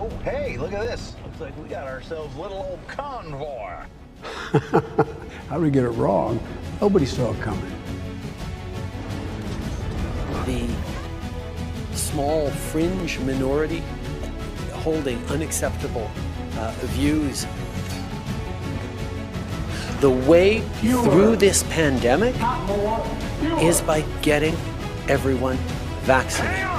Oh, hey, look at this. Looks like we got ourselves a little old convoy. How did we get it wrong? Nobody saw it coming. The small fringe minority holding unacceptable views. The way through this pandemic is by getting everyone vaccinated.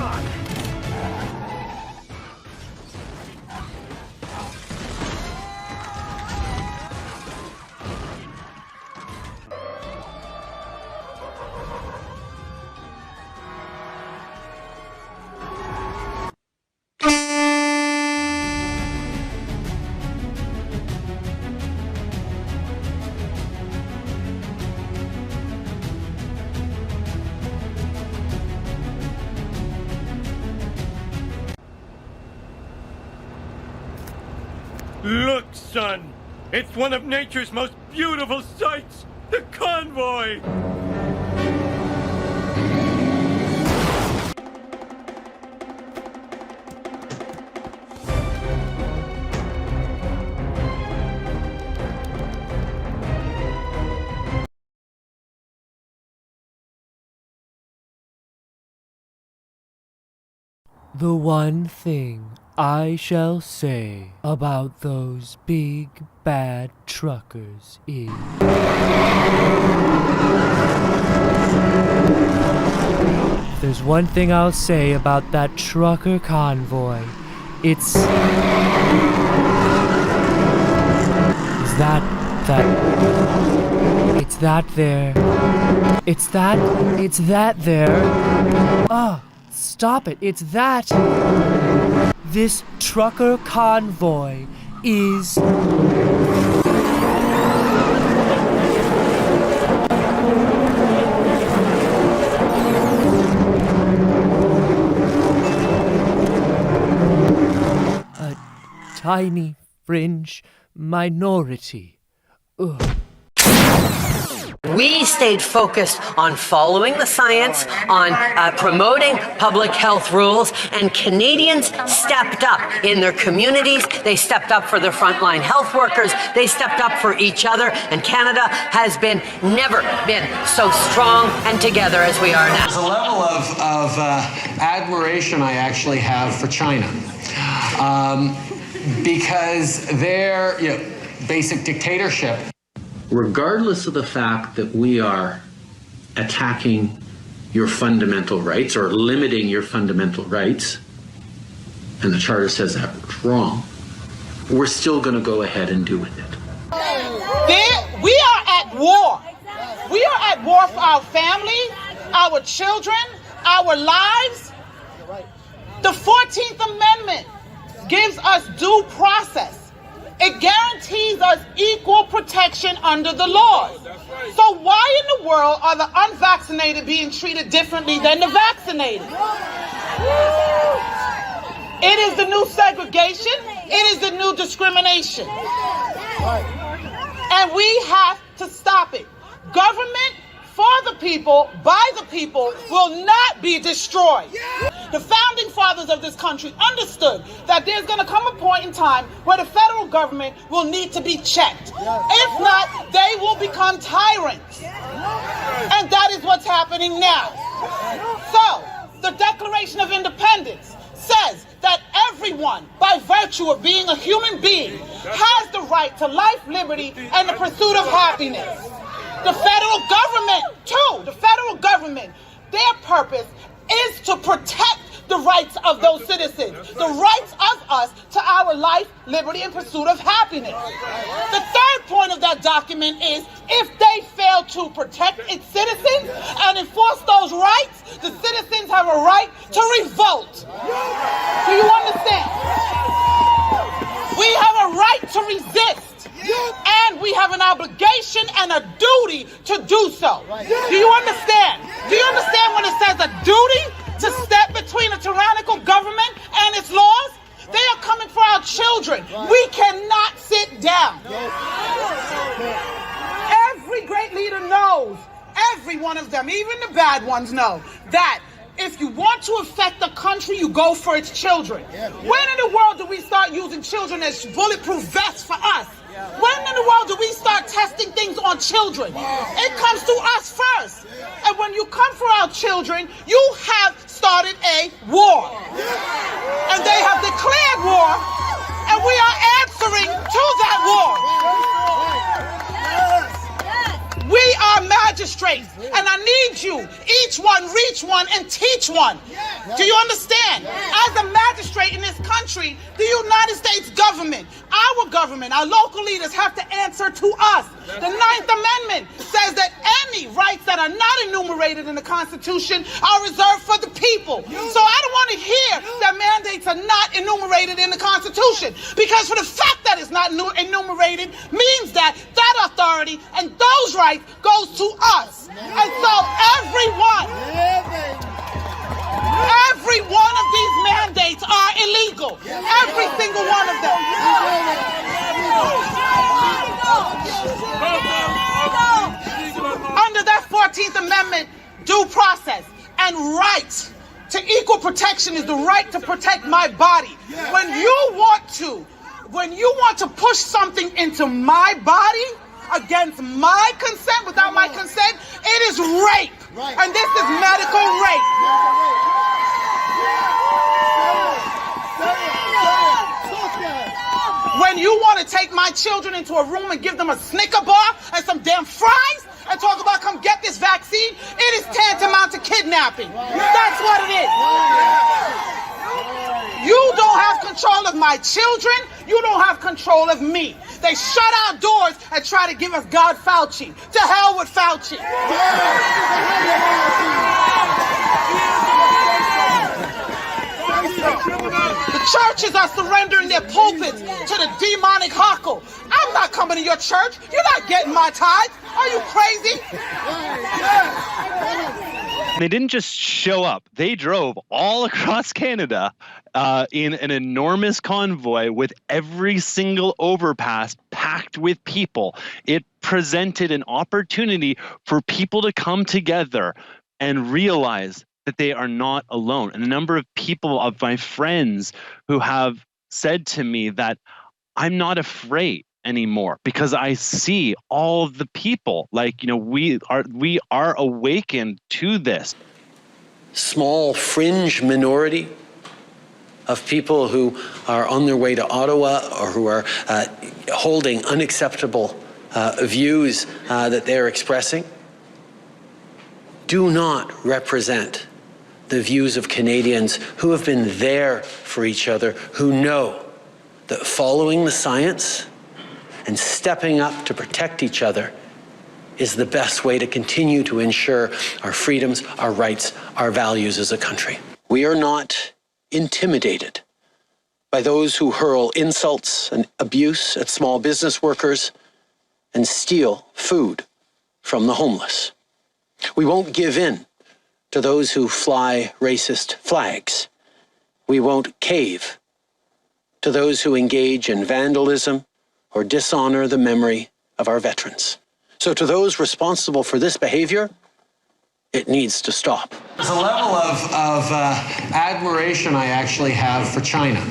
Look, son! It's one of nature's most beautiful sights! The convoy! The one thing I shall say about those big bad truckers is there's one thing I'll say about that trucker convoy. It's that there. Ah, stop it. It's that. This trucker convoy is a tiny fringe minority. Ugh. We stayed focused on following the science, on promoting public health rules, and Canadians stepped up in their communities. They stepped up for their frontline health workers. They stepped up for each other, and Canada has never been so strong and together as we are now. There's a level of admiration I actually have for China, because their basic dictatorship, regardless of the fact that we are attacking your fundamental rights or limiting your fundamental rights, and the Charter says that's wrong, we're still going to go ahead and do with it. We are at war. We are at war for our family, our children, our lives. The 14th Amendment gives us due process. It guarantees us equal protection under the laws. So why in the world are the unvaccinated being treated differently than the vaccinated? It is the new segregation. It is the new discrimination. And we have to stop it. Government for the people, by the people, will not be destroyed. The founding fathers of this country understood that there's going to come a point in time where the federal government will need to be checked. If not, they will become tyrants. And that is what's happening now. So, the Declaration of Independence says that everyone, by virtue of being a human being, has the right to life, liberty, and the pursuit of happiness. The federal government, their purpose is to protect the rights of those citizens, the rights of us to our life, liberty, and pursuit of happiness. The third point of that document is if they fail to protect its citizens and enforce those rights, the citizens have a right to revolt. Do you understand? We have a right to resist. And we have an obligation and a duty to do so. Do you understand? Do you understand when it says a duty to step between a tyrannical government and its laws? They are coming for our children. We cannot sit down. Every great leader knows, every one of them, even the bad ones know, that if you want to affect the country, you go for its children. When in the world do we start having children as bulletproof vests for us. When in the world do we start testing things on children? It comes to us first. And when you come for our children, you have started a war. And they have declared war, and we are answering to that war. We are magistrates, and I need you, each one reach one and teach one. Do you understand? As a magistrate in this country, the United States government, our local leaders have to answer to us. The 9th Amendment says that any rights that are not enumerated in the Constitution are reserved for the people. So I don't want to hear that mandates are not enumerated in the Constitution, because for the fact that it's not enumerated means that that authority and those rights goes to us. And so every one of these mandates are illegal. Every single one of them. Under that 14th Amendment, due process and right to equal protection is the right to protect my body. When you want to push something into my body against my consent, without my consent, it is rape. And this is medical rape. When you want to take my children into a room and give them a Snicker bar and some damn fries and talk about come get this vaccine, it is tantamount to kidnapping. That's what it is. You don't have control of my children. You don't have control of me. They shut our doors and try to give us God Fauci. To hell with Fauci. The churches are surrendering their pulpits to the demonic Hackle. I'm not coming to your church. You're not getting my tithes. Are you crazy? They didn't just show up. They drove all across Canada in an enormous convoy with every single overpass packed with people. It presented an opportunity for people to come together and realize that they are not alone. And a number of people, of my friends, who have said to me that I'm not afraid anymore because I see all of the people. Like, we are awakened to this. Small fringe minority of people who are on their way to Ottawa or who are holding unacceptable views that they're expressing do not represent the views of Canadians who have been there for each other, who know that following the science and stepping up to protect each other is the best way to continue to ensure our freedoms, our rights, our values as a country. We are not intimidated by those who hurl insults and abuse at small business workers and steal food from the homeless. We won't give in to those who fly racist flags. We won't cave to those who engage in vandalism or dishonor the memory of our veterans. So to those responsible for this behavior, it needs to stop. There's a level of admiration I actually have for China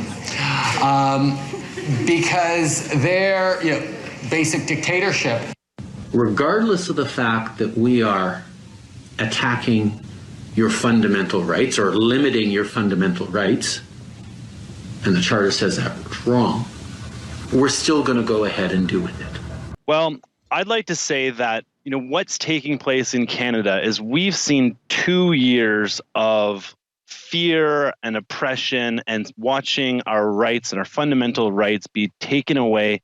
because their basic dictatorship. Regardless of the fact that we are attacking your fundamental rights or limiting your fundamental rights, and the Charter says that's wrong, we're still going to go ahead and do with it. Well, I'd like to say that, what's taking place in Canada is we've seen 2 years of fear and oppression and watching our rights and our fundamental rights be taken away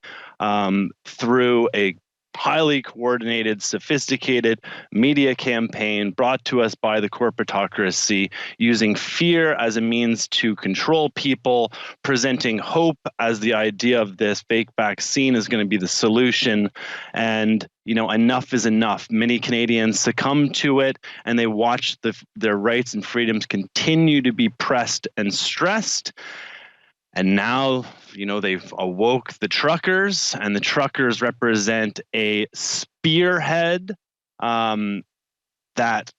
through a highly coordinated, sophisticated media campaign brought to us by the corporatocracy, using fear as a means to control people, presenting hope as the idea of this fake vaccine is going to be the solution. And, enough is enough. Many Canadians succumb to it, and they watch their rights and freedoms continue to be pressed and stressed. And now, they've awoke the truckers, and the truckers represent a spearhead that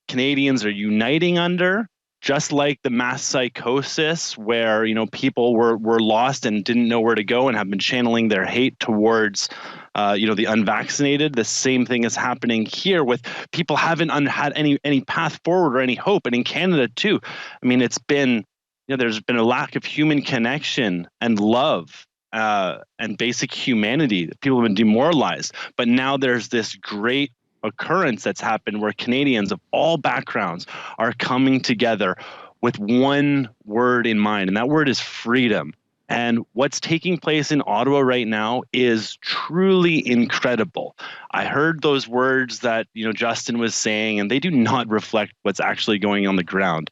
Canadians are uniting under. just like the mass psychosis where, people were lost and didn't know where to go and have been channeling their hate towards, the unvaccinated. The same thing is happening here with people haven't had any path forward or any hope. And in Canada too, I mean, it's been, there's been a lack of human connection and love and basic humanity. People have been demoralized. But now there's this great occurrence that's happened where Canadians of all backgrounds are coming together with one word in mind, and that word is freedom. And what's taking place in Ottawa right now is truly incredible. I heard those words that Justine was saying, and they do not reflect what's actually going on the ground.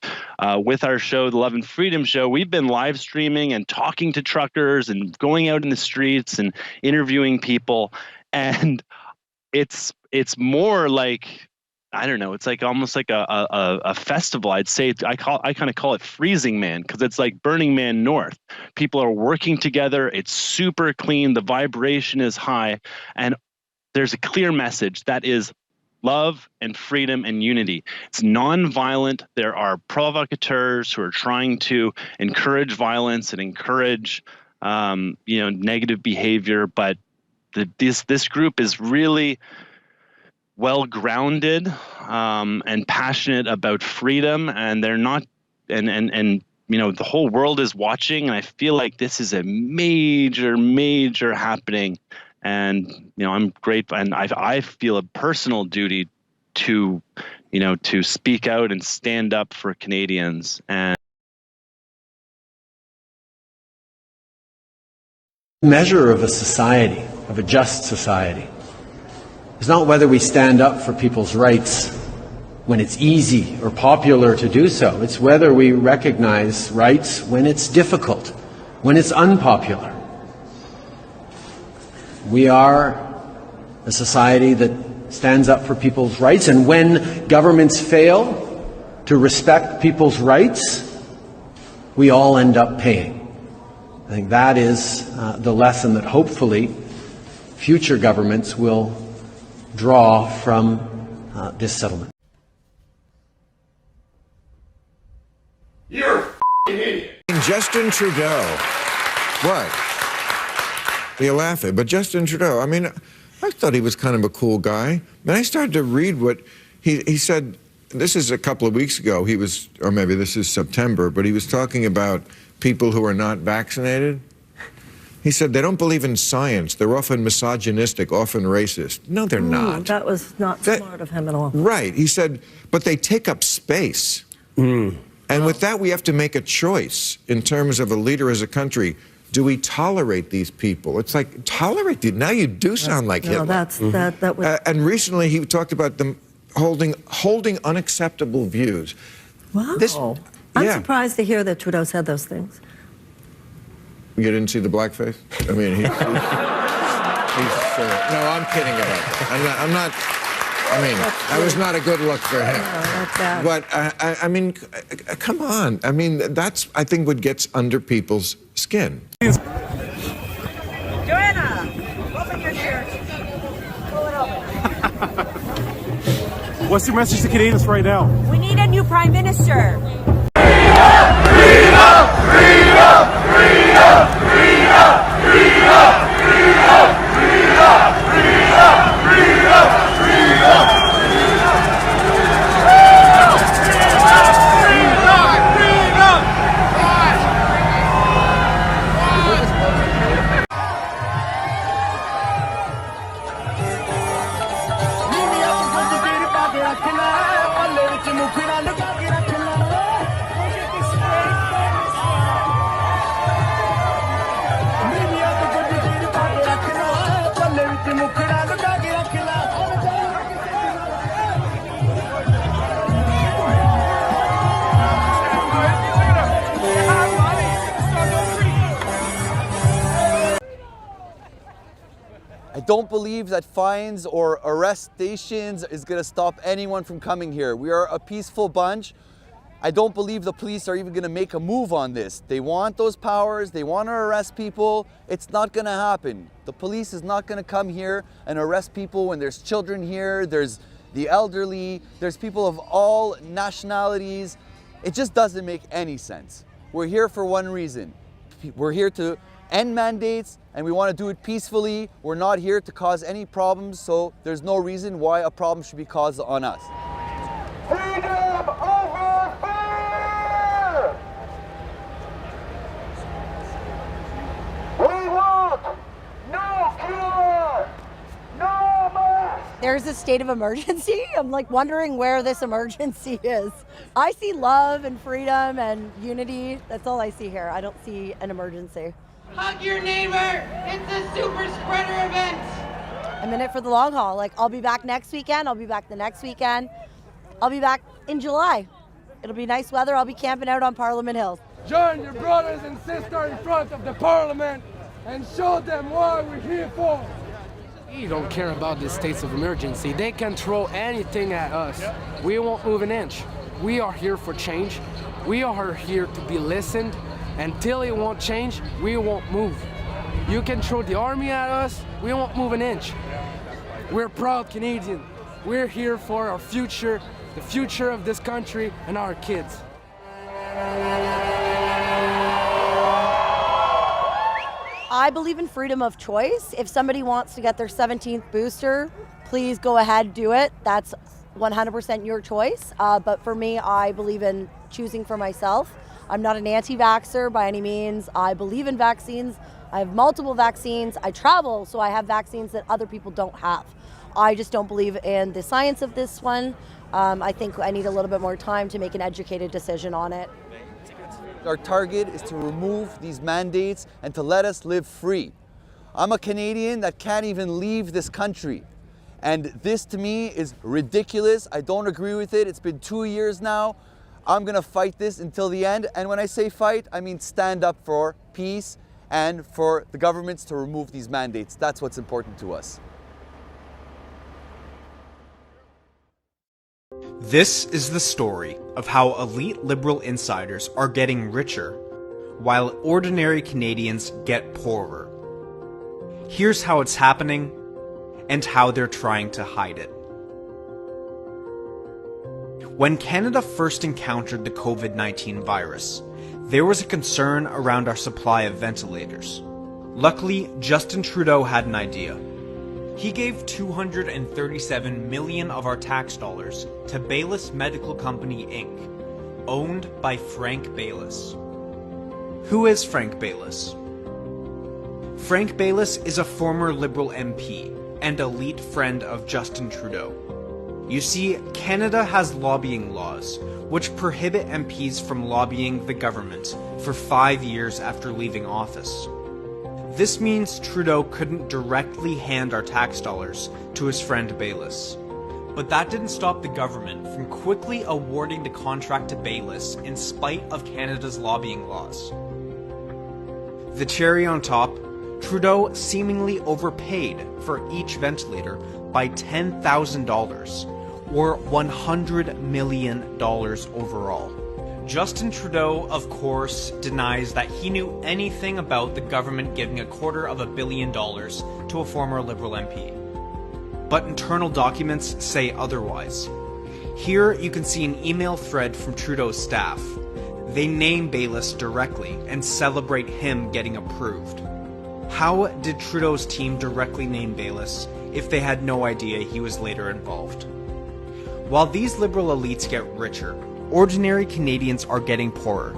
With our show, the Love and Freedom Show, we've been live streaming and talking to truckers and going out in the streets and interviewing people, and it's more like, I don't know, it's like almost like a festival. I'd say I kind of call it Freezing Man, because it's like Burning Man North. People are working together. It's super clean. The vibration is high, and there's a clear message that is love and freedom and unity. It's non-violent. There are provocateurs who are trying to encourage violence and encourage negative behavior, but this group is really well grounded and passionate about freedom, and they're not, and the whole world is watching, and I feel like this is a major happening, and I'm grateful, and I feel a personal duty to to speak out and stand up for Canadians. And measure of a society, of a just society, is not whether we stand up for people's rights when it's easy or popular to do so. It's whether we recognize rights when it's difficult, when it's unpopular. We are a society that stands up for people's rights, and when governments fail to respect people's rights, we all end up paying. I think that is the lesson that hopefully future governments will draw from this settlement. You're a idiot. Justin Trudeau. What? You're laughing, but Justin Trudeau, I mean, I thought he was kind of a cool guy. Then I started to read what he said. This is a couple of weeks ago. He was, or maybe this is September, but he was talking about people who are not vaccinated. He said they don't believe in science. They're often misogynistic, often racist. No, they're not. That was not smart of him at all. Right. He said, but they take up space. And with that, we have to make a choice in terms of a leader as a country. Do we tolerate these people? It's like, tolerate them. Now you do sound like Hitler. That was... and recently he talked about them holding unacceptable views. Wow. I'm surprised to hear that Trudeau said those things. You didn't see the blackface? I mean, he's no, I'm kidding about that. I'm not, I mean, that was not a good look for him. No, but, I mean, come on. I mean, that's, I think, what gets under people's skin. Joanna, open your shirt. Pull it open. What's your message to Canadians right now? We need a new Prime Minister. I don't believe that fines or arrestations is going to stop anyone from coming here. We are a peaceful bunch. I don't believe the police are even going to make a move on this. They want those powers. They want to arrest people. It's not going to happen. The police is not going to come here and arrest people when there's children here, there's the elderly, there's people of all nationalities, It just doesn't make any sense. We're here for one reason. We're here to end mandates, and we want to do it peacefully. We're not here to cause any problems, so there's no reason why a problem should be caused on us. Freedom over fear! We want no cure, no mask! There's a state of emergency. I'm like wondering where this emergency is. I see love and freedom and unity. That's all I see here. I don't see an emergency. Hug your neighbor! It's a super spreader event! I'm in it for the long haul. Like, I'll be back next weekend. I'll be back the next weekend. I'll be back in July. It'll be nice weather. I'll be camping out on Parliament Hill. Join your brothers and sisters in front of the Parliament and show them why we're here for. We don't care about the states of emergency. They can throw anything at us. We won't move an inch. We are here for change. We are here to be listened. Until it won't change, we won't move. You can throw the army at us, we won't move an inch. We're proud Canadians. We're here for our future, the future of this country and our kids. I believe in freedom of choice. If somebody wants to get their 17th booster, please go ahead, do it. That's 100% your choice. But for me, I believe in choosing for myself. I'm not an anti-vaxxer by any means. I believe in vaccines. I have multiple vaccines. I travel, so I have vaccines that other people don't have. I just don't believe in the science of this one. I think I need a little bit more time to make an educated decision on it. Our target is to remove these mandates and to let us live free. I'm a Canadian that can't even leave this country. And this to me is ridiculous. I don't agree with it. It's been 2 years now. I'm gonna fight this until the end. And when I say fight, I mean stand up for peace and for the governments to remove these mandates. That's what's important to us. This is the story of how elite liberal insiders are getting richer, while ordinary Canadians get poorer. Here's how it's happening, and how they're trying to hide it. When Canada first encountered the COVID-19 virus, there was a concern around our supply of ventilators. Luckily, Justin Trudeau had an idea. He gave $237 million of our tax dollars to Baylis Medical Company Inc., owned by Frank Baylis. Who is Frank Baylis? Frank Baylis is a former Liberal MP and elite friend of Justin Trudeau. You see, Canada has lobbying laws, which prohibit MPs from lobbying the government for 5 years after leaving office. This means Trudeau couldn't directly hand our tax dollars to his friend Baylis. But that didn't stop the government from quickly awarding the contract to Baylis in spite of Canada's lobbying laws. The cherry on top, Trudeau seemingly overpaid for each ventilator by $10,000, or $100 million overall. Justin Trudeau, of course, denies that he knew anything about the government giving $250 million to a former Liberal MP. But internal documents say otherwise. Here you can see an email thread from Trudeau's staff. They name Baylis directly and celebrate him getting approved. How did Trudeau's team directly name Baylis if they had no idea he was later involved? While these Liberal elites get richer, ordinary Canadians are getting poorer.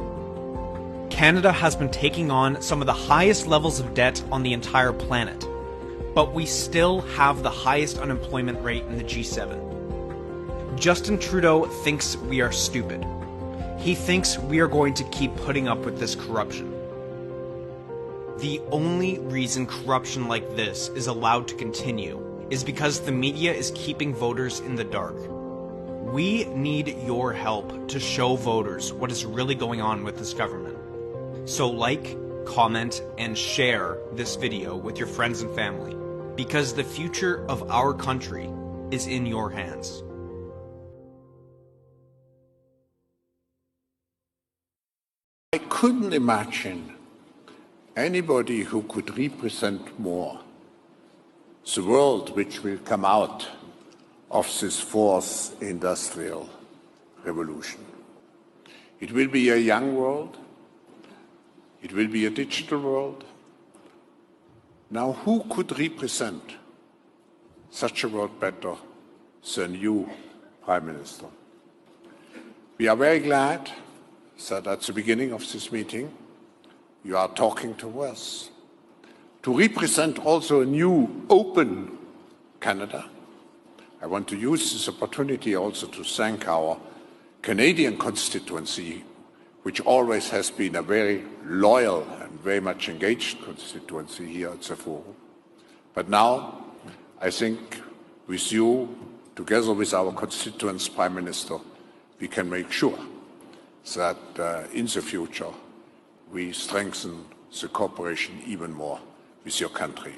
Canada has been taking on some of the highest levels of debt on the entire planet, but we still have the highest unemployment rate in the G7. Justin Trudeau thinks we are stupid. He thinks we are going to keep putting up with this corruption. The only reason corruption like this is allowed to continue is because the media is keeping voters in the dark. We need your help to show voters what is really going on with this government. So like, comment, and share this video with your friends and family, because the future of our country is in your hands. I couldn't imagine anybody who could represent more the world which will come out of this fourth industrial revolution. It will be a young world. It will be a digital world. Now, who could represent such a world better than you, Prime Minister? We are very glad that at the beginning of this meeting, you are talking to us to represent also a new, open Canada. I want to use this opportunity also to thank our Canadian constituency, which always has been a very loyal and very much engaged constituency here at the Forum. But now, I think with you, together with our constituents, Prime Minister, we can make sure that in the future we strengthen the cooperation even more with your country.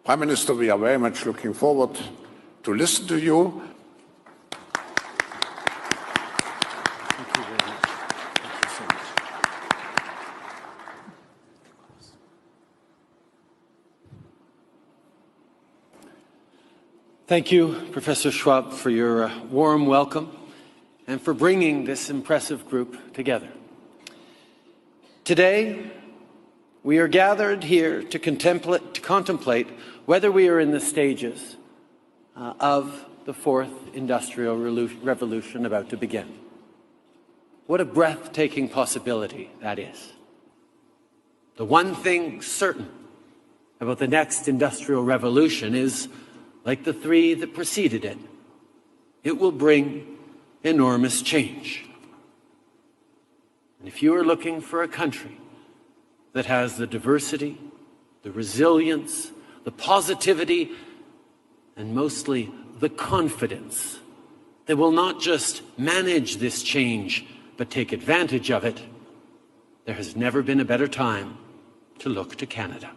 Prime Minister, we are very much looking forward to listen to you. Thank you very much. Thank you so much. Thank you, Professor Schwab, for your warm welcome and for bringing this impressive group together. Today, we are gathered here to contemplate whether we are in the stages of the fourth industrial revolution about to begin. What a breathtaking possibility that is. The one thing certain about the next industrial revolution is, like the three that preceded it, it will bring enormous change. And if you are looking for a country that has the diversity, the resilience, the positivity, and mostly the confidence that will not just manage this change, but take advantage of it, there has never been a better time to look to Canada.